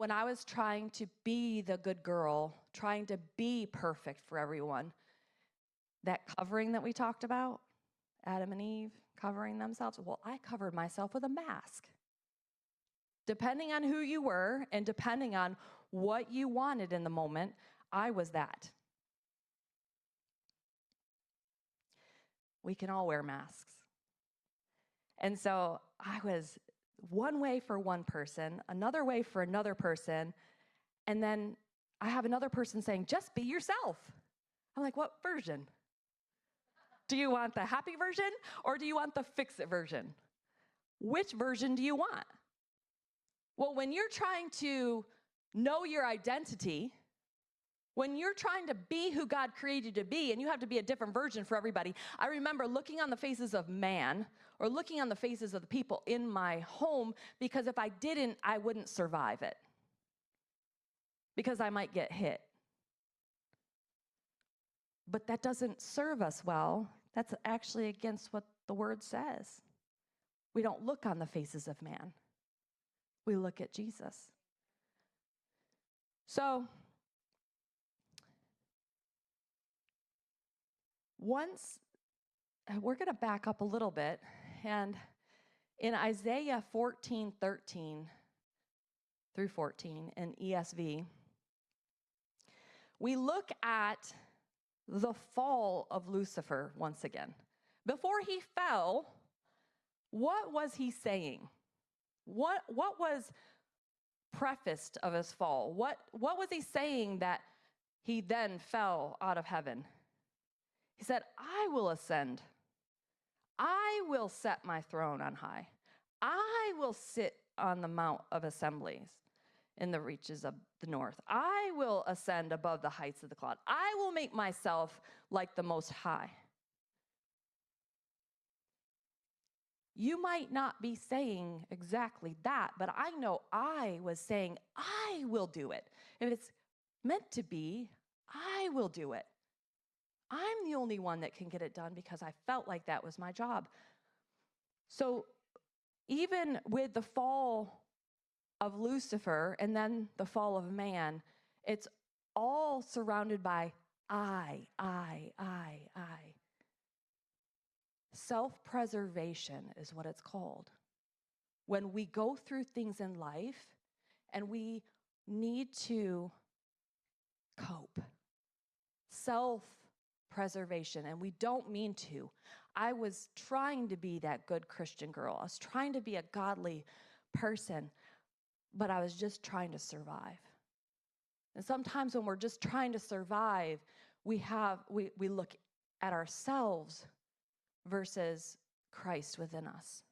when I was trying to be the good girl, trying to be perfect for everyone, that covering that we talked about, Adam and Eve covering themselves, well, I covered myself with a mask. Depending on who you were and depending on what you wanted in the moment, I was that. We can all wear masks. And so I was one way for one person, another way for another person, and then I have another person saying, just be yourself. I'm like, what version? Do you want the happy version or do you want the fix-it version? Which version do you want? Well, when you're trying to know your identity, when you're trying to be who God created you to be, and you have to be a different version for everybody, I remember looking on the faces of man or looking on the faces of the people in my home, because if I didn't, I wouldn't survive it, because I might get hit. But that doesn't serve us well. That's actually against what the word says. We don't look on the faces of man. We look at Jesus. So, once, we're going to back up a little bit, and in Isaiah 14:13 through 14 in ESV, we look at the fall of Lucifer once again. Before he fell, what was he saying? What was prefaced of his fall? What was he saying that he then fell out of heaven? He said, I will ascend. I will set my throne on high. I will sit on the mount of assemblies in the reaches of the north. I will ascend above the heights of the cloud. I will make myself like the Most High. You might not be saying exactly that, but I know I was saying, I will do it. If it's meant to be, I will do it. I'm the only one that can get it done because I felt like that was my job. So even with the fall of Lucifer and then the fall of man, it's all surrounded by I. Self-preservation is what it's called. When we go through things in life and we need to cope, self-preservation, and we don't mean to. I was trying to be that good Christian girl. I was trying to be a godly person, but I was just trying to survive. And sometimes when we're just trying to survive, we look at ourselves versus Christ within us.